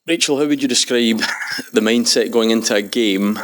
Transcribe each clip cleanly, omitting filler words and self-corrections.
Rachel, how would you describe the mindset going into a game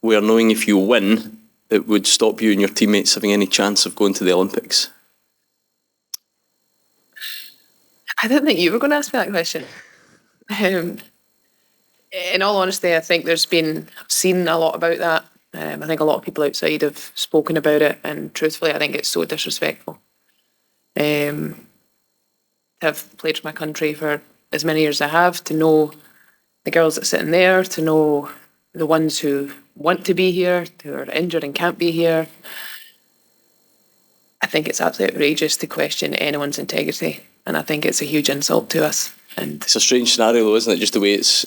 where knowing if you win, it would stop you and your teammates having any chance of going to the Olympics? I didn't think you were going to ask me that question. In all honesty, I think I've seen a lot about that. I think a lot of people outside have spoken about it, and truthfully, I think it's so disrespectful. I've played for my country for as many years as I have, to know the girls that sit in there, to know the ones who want to be here, who are injured and can't be here. I think it's absolutely outrageous to question anyone's integrity, and I think it's a huge insult to us. And It's a strange scenario, though, isn't it? Just the way it's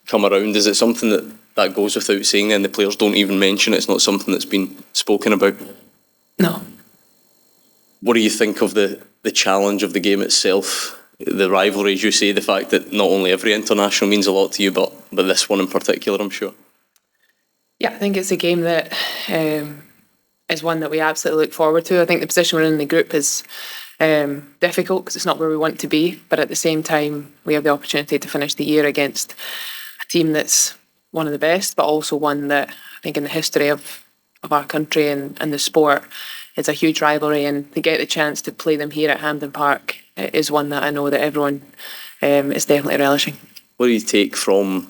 come around. Is it something that goes without saying, and the players don't even mention it? It's not something that's been spoken about? no, What do you think of the challenge of the game itself? The rivalry, as you say, the fact that not only every international means a lot to you, but this one in particular, I'm sure. yeah, I think it's a game that is one that we absolutely look forward to. I think the position we're in the group is difficult because it's not where we want to be, but at the same time, we have the opportunity to finish the year against a team that's one of the best, but also one that I think in the history of our country and the sport is a huge rivalry, and to get the chance to play them here at Hampden Park is one that I know that everyone is definitely relishing. What do you take from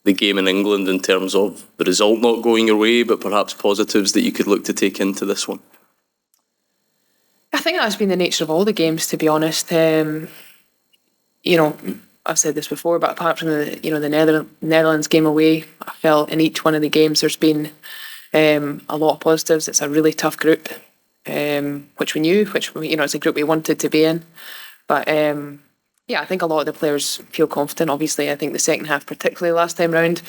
the game in England in terms of the result not going your way, but perhaps positives that you could look to take into this one? I think that's been the nature of all the games, to be honest. I've said this before, but apart from the Netherlands game away, I felt in each one of the games there's been a lot of positives. It's a really tough group, which we knew, it's a group we wanted to be in. But I think a lot of the players feel confident. Obviously, I think the second half, particularly last time round,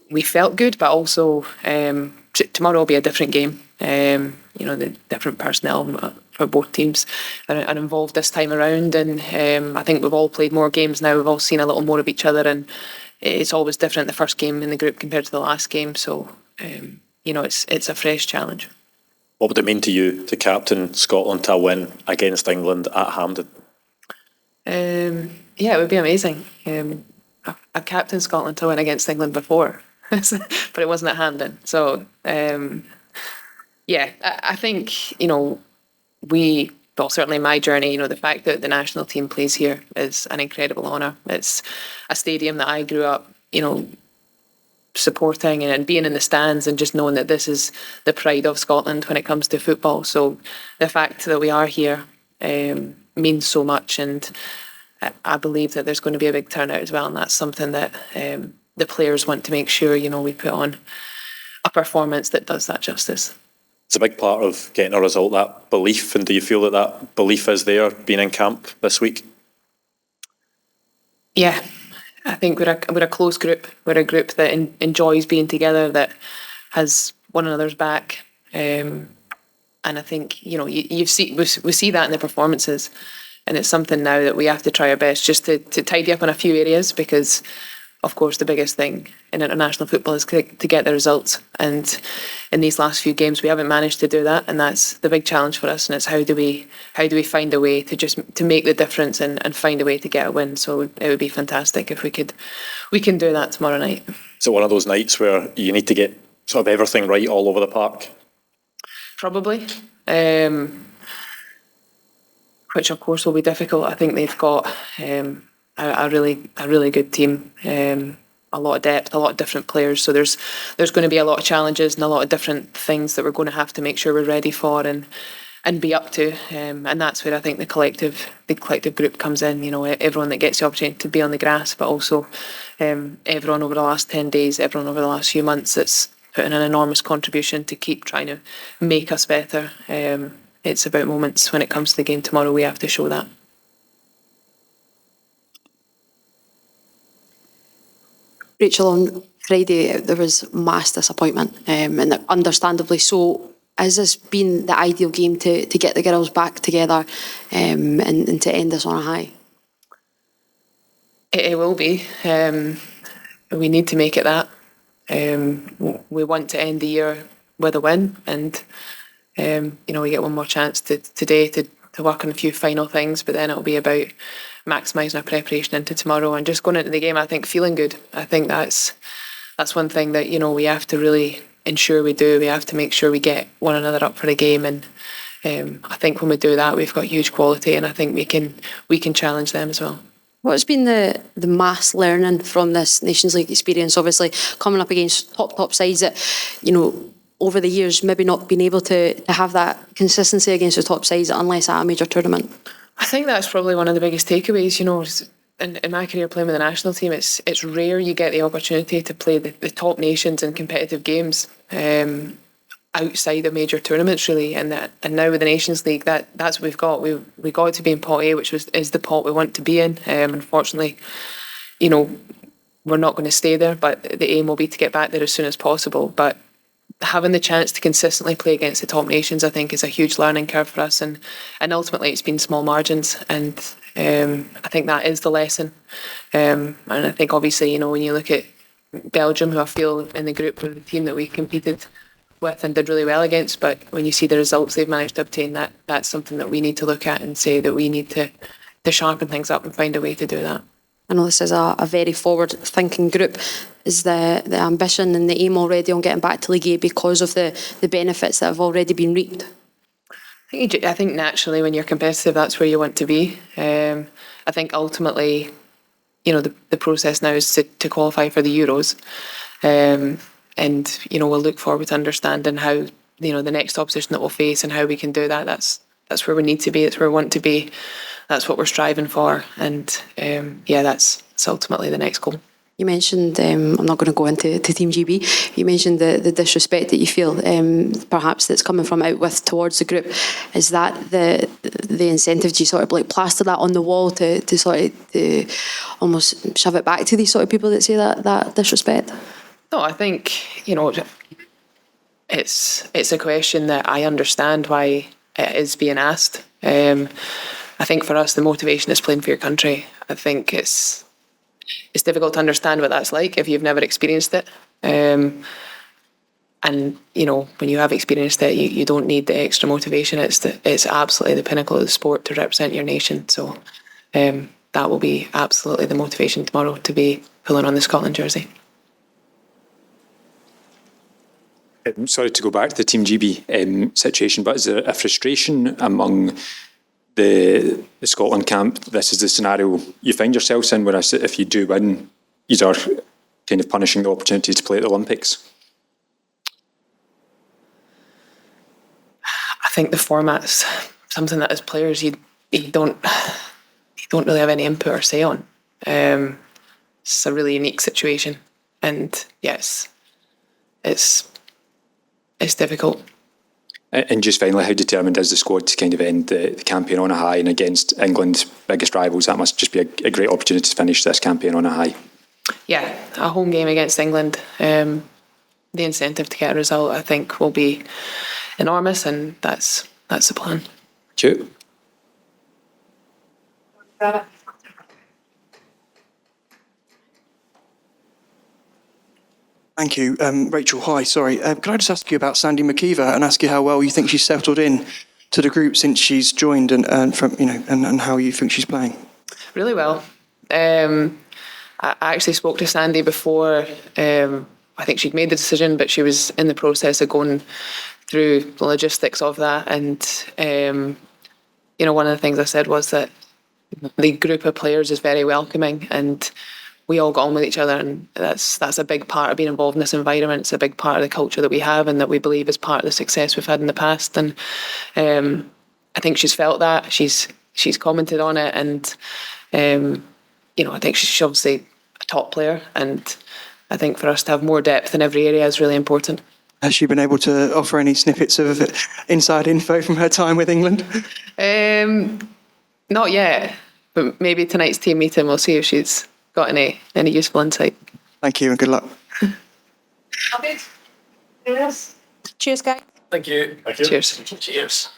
we felt good, but also tomorrow will be a different game. The different personnel for both teams are involved this time around, and I think we've all played more games now. We've all seen a little more of each other, and it's always different the first game in the group compared to the last game. So it's a fresh challenge. What would it mean to you to captain Scotland to a win against England at Hampden? It would be amazing. I've captained Scotland to win against England before, but it wasn't at Hampden. So I think certainly my journey, the fact that the national team plays here is an incredible honour. It's a stadium that I grew up, supporting and being in the stands, and just knowing that this is the pride of Scotland when it comes to football. So the fact that we are here means so much, and I believe that there's going to be a big turnout as well, and that's something that the players want to make sure we put on a performance that does that justice. It's a big part of getting a result, that belief, and do you feel that belief is there being in camp this week? Yeah, I think we're a close group. We're a group that enjoys being together, that has one another's back, and I think we see that in the performances, and it's something now that we have to try our best just to tidy up in a few areas, because of course the biggest thing in international football is to get the results, and in these last few games we haven't managed to do that, and that's the big challenge for us. And it's how do we find a way to make the difference and find a way to get a win. So it would be fantastic if we can do that tomorrow night. Is it one of those nights where you need to get sort of everything right all over the park? Probably, which of course will be difficult. I think they've got a really good team, a lot of depth, a lot of different players. So there's going to be a lot of challenges and a lot of different things that we're going to have to make sure we're ready for and be up to. And that's where I think the collective group comes in. Everyone that gets the opportunity to be on the grass, but also everyone over the last 10 days, everyone over the last few months that's put in an enormous contribution to keep trying to make us better. It's about moments. When it comes to the game tomorrow, we have to show that. Rachel, on Friday there was mass disappointment, and understandably so. Has this been the ideal game to get the girls back together and to end this on a high? It will be. We need to make it that. We want to end the year with a win, and we get one more chance today to work on a few final things, but then it'll be about maximising our preparation into tomorrow and just going into the game, I think, feeling good. I think that's one thing that, you know, we have to really ensure we do. We have to make sure we get one another up for the game, and I think when we do that, we've got huge quality, and I think we can challenge them as well. What's been the mass learning from this Nations League experience? Obviously, coming up against top sides that, you know, over the years maybe not been able to have that consistency against the top sides unless at a major tournament. I think that's probably one of the biggest takeaways. You know, in my career playing with the national team, it's rare you get the opportunity to play the top nations in competitive games outside of major tournaments, really. And now with the Nations League, that's what we've got. We got to be in pot A, which is the pot we want to be in. Unfortunately, you know, we're not going to stay there, but the aim will be to get back there as soon as possible. But having the chance to consistently play against the top nations, I think, is a huge learning curve for us, and ultimately it's been small margins, and I think that is the lesson. And I think obviously, you know, when you look at Belgium, who I feel in the group were the team that we competed with and did really well against, but when you see the results they've managed to obtain, that's something that we need to look at and say that we need to sharpen things up and find a way to do that. I know this is a very forward-thinking group. Is the ambition and the aim already on getting back to League A because of the benefits that have already been reaped? I think naturally when you're competitive, that's where you want to be. I think ultimately, you know, the process now is to qualify for the Euros. And, you know, we'll look forward to understanding how, you know, the next opposition that we'll face and how we can do that. That's where we need to be. That's where we want to be. That's what we're striving for. And, that's ultimately the next goal. You mentioned, I'm not going to go into Team GB, you mentioned the disrespect that you feel, perhaps that's coming from out with towards the group. Is that the incentive? Do you sort of like plaster that on the wall to sort of to almost shove it back to these sort of people that say that disrespect? No, I think, you know, it's a question that I understand why it is being asked. I think for us, the motivation is playing for your country. I think it's difficult to understand what that's like if you've never experienced it. And, you know, when you have experienced it, you don't need the extra motivation. It's absolutely the pinnacle of the sport to represent your nation. So that will be absolutely the motivation tomorrow, to be pulling on the Scotland jersey. Sorry to go back to the Team GB situation, but is there a frustration among the Scotland camp? This is the scenario you find yourselves in, whereas if you do win, you are kind of punishing the opportunity to play at the Olympics. I think the format's something that as players you don't really have any input or say on. It's a really unique situation, and yes, it's difficult. And just finally, how determined is the squad to kind of end the campaign on a high, and against England's biggest rivals? That must just be a great opportunity to finish this campaign on a high. Yeah, a home game against England. The incentive to get a result, I think, will be enormous, and that's the plan. Thank you. Thank you. Rachel, hi, sorry. Could I just ask you about Sandy McKeever and ask you how well you think she's settled in to the group since she's joined, and how you think she's playing? Really well. I actually spoke to Sandy before. I think she'd made the decision, but she was in the process of going through the logistics of that. And, one of the things I said was that the group of players is very welcoming, and we all got on with each other, and that's a big part of being involved in this environment. It's a big part of the culture that we have and that we believe is part of the success we've had in the past. And I think she's felt that. She's commented on it, and I think she's obviously a top player, and I think for us to have more depth in every area is really important. Has she been able to offer any snippets of inside info from her time with England? Not yet, but maybe tonight's team meeting we'll see if she's got any useful insight. Thank you and good luck. Okay. Cheers, guys. Thank you. Cheers. Cheers.